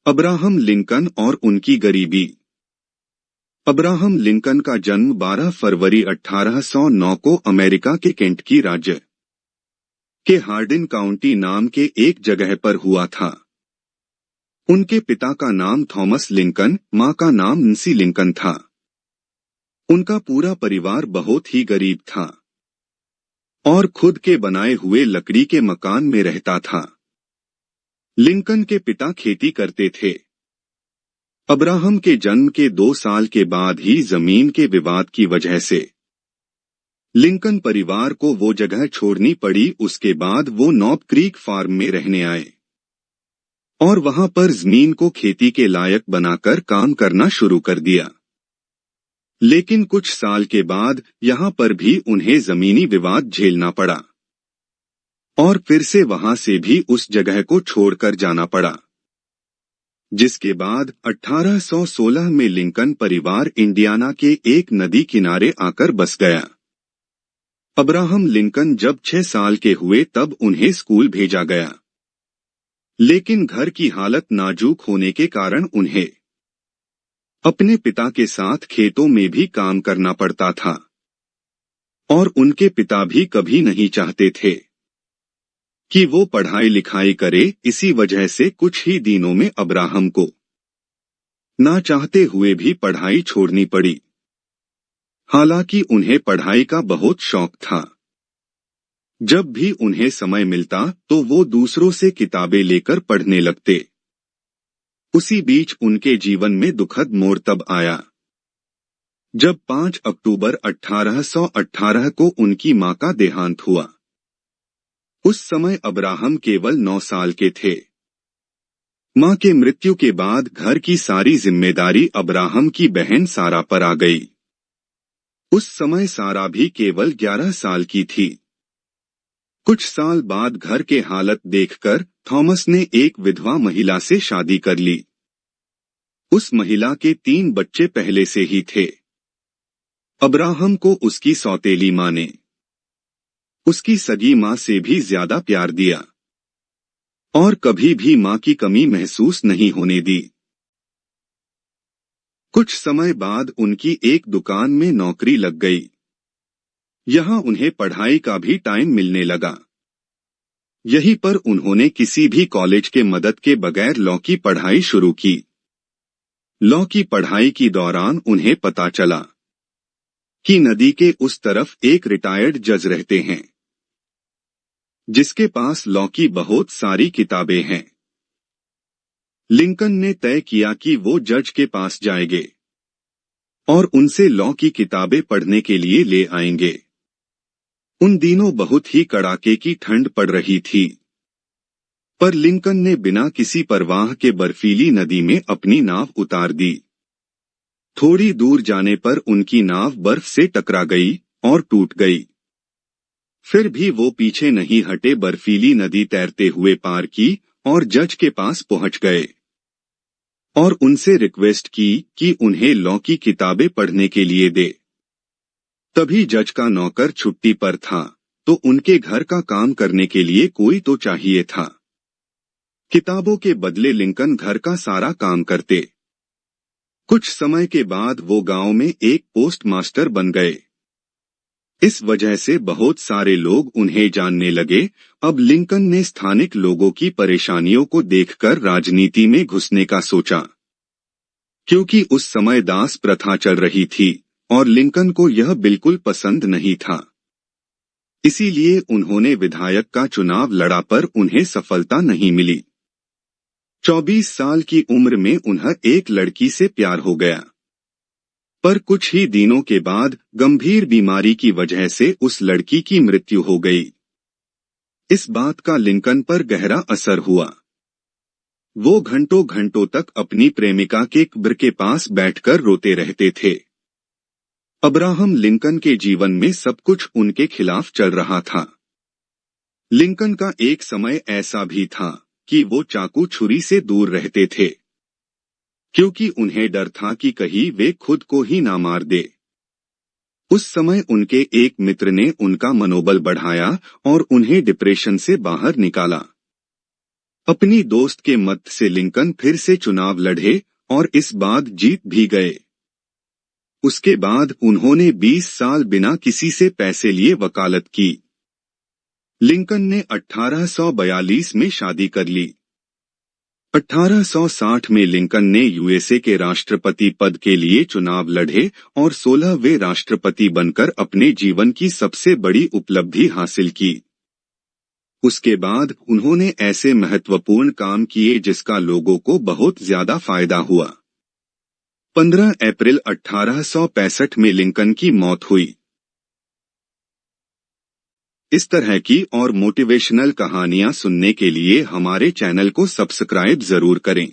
Abraham Lincoln और उनकी गरीबी। अब्राहम लिंकन का जन्म 12 फरवरी 1809 को अमेरिका के केंटकी राज्य के हार्डिन काउंटी नाम के एक जगह पर हुआ था। उनके पिता का नाम थॉमस लिंकन, मां का नाम नैन्सी लिंकन था। उनका पूरा परिवार बहुत ही गरीब था और खुद के बनाए हुए लकड़ी के मकान में रहता था। लिंकन के पिता खेती करते थे। अब्राहम के जन्म के 2 साल के बाद ही जमीन के विवाद की वजह से लिंकन परिवार को वो जगह छोड़नी पड़ी। उसके बाद वो नॉब क्रीक फार्म में रहने आए और वहां पर जमीन को खेती के लायक बनाकर काम करना शुरू कर दिया। लेकिन कुछ साल के बाद यहां पर भी उन्हें जमीनी विवाद झेलना पड़ा और फिर से वहां से भी उस जगह को छोड़कर जाना पड़ा। जिसके बाद 1816 में लिंकन परिवार इंडियाना के एक नदी किनारे आकर बस गया। अब्राहम लिंकन जब 6 साल के हुए तब उन्हें स्कूल भेजा गया, लेकिन घर की हालत नाजुक होने के कारण उन्हें अपने पिता के साथ खेतों में भी काम करना पड़ता था और उनके पिता भी कभी नहीं चाहते थे कि वो पढ़ाई लिखाई करे। इसी वजह से कुछ ही दिनों में अब्राहम को ना चाहते हुए भी पढ़ाई छोड़नी पड़ी। हालांकि उन्हें पढ़ाई का बहुत शौक था। जब भी उन्हें समय मिलता तो वो दूसरों से किताबें लेकर पढ़ने लगते। उसी बीच उनके जीवन में दुखद मोड़ तब आया जब 5 अक्टूबर 1818 को उनकी मां का देहांत हुआ। उस समय अब्राहम केवल 9 साल के थे। मां के मृत्यु के बाद घर की सारी जिम्मेदारी अब्राहम की बहन सारा पर आ गई। उस समय सारा भी केवल 11 साल की थी। कुछ साल बाद घर के हालत देखकर थॉमस ने एक विधवा महिला से शादी कर ली। उस महिला के 3 बच्चे पहले से ही थे। अब्राहम को उसकी सौतेली मां ने उसकी सगी मां से भी ज्यादा प्यार दिया और कभी भी मां की कमी महसूस नहीं होने दी। कुछ समय बाद उनकी एक दुकान में नौकरी लग गई। यहां उन्हें पढ़ाई का भी टाइम मिलने लगा। यहीं पर उन्होंने किसी भी कॉलेज के मदद के बगैर लॉ की पढ़ाई शुरू की। लॉ की पढ़ाई के दौरान उन्हें पता चला कि नदी के उस तरफ एक रिटायर्ड जज रहते हैं जिसके पास लॉ की बहुत सारी किताबें हैं। लिंकन ने तय किया कि वो जज के पास जाएंगे और उनसे लॉ की किताबें पढ़ने के लिए ले आएंगे। उन दिनों बहुत ही कड़ाके की ठंड पड़ रही थी, पर लिंकन ने बिना किसी परवाह के बर्फीली नदी में अपनी नाव उतार दी। थोड़ी दूर जाने पर उनकी नाव बर्फ से टकरा गई और टूट गई। फिर भी वो पीछे नहीं हटे, बर्फीली नदी तैरते हुए पार की और जज के पास पहुंच गए और उनसे रिक्वेस्ट की कि उन्हें लॉ की किताबें पढ़ने के लिए दे। तभी जज का नौकर छुट्टी पर था, तो उनके घर का काम करने के लिए कोई तो चाहिए था। किताबों के बदले लिंकन घर का सारा काम करते। कुछ समय के बाद वो गांव में एक पोस्ट मास्टर बन गए। इस वजह से बहुत सारे लोग उन्हें जानने लगे। अब लिंकन ने स्थानिक लोगों की परेशानियों को देखकर राजनीति में घुसने का सोचा, क्योंकि उस समय दास प्रथा चल रही थी और लिंकन को यह बिल्कुल पसंद नहीं था। इसीलिए उन्होंने विधायक का चुनाव लड़ा, पर उन्हें सफलता नहीं मिली। 24 साल की उम्र में उन्हें एक लड़की से प्यार हो गया, पर कुछ ही दिनों के बाद गंभीर बीमारी की वजह से उस लड़की की मृत्यु हो गई। इस बात का लिंकन पर गहरा असर हुआ। वो घंटों घंटों तक अपनी प्रेमिका के कब्र के पास बैठकर रोते रहते थे। अब्राहम लिंकन के जीवन में सब कुछ उनके खिलाफ चल रहा था। लिंकन का एक समय ऐसा भी था कि वो चाकू छुरी से दूर रहते थे, क्योंकि उन्हें डर था कि कहीं वे खुद को ही ना मार दे। उस समय उनके एक मित्र ने उनका मनोबल बढ़ाया और उन्हें डिप्रेशन से बाहर निकाला। अपनी दोस्त के मत से लिंकन फिर से चुनाव लड़े और इस बार जीत भी गए। उसके बाद उन्होंने 20 साल बिना किसी से पैसे लिए वकालत की। लिंकन ने 1842 में शादी कर ली। 1860 में लिंकन ने यूएसए के राष्ट्रपति पद के लिए चुनाव लड़े और 16वें राष्ट्रपति बनकर अपने जीवन की सबसे बड़ी उपलब्धि हासिल की। उसके बाद उन्होंने ऐसे महत्वपूर्ण काम किए जिसका लोगों को बहुत ज्यादा फायदा हुआ। 15 अप्रैल 1865 में लिंकन की मौत हुई। इस तरह की और मोटिवेशनल कहानियां सुनने के लिए हमारे चैनल को सब्सक्राइब जरूर करें।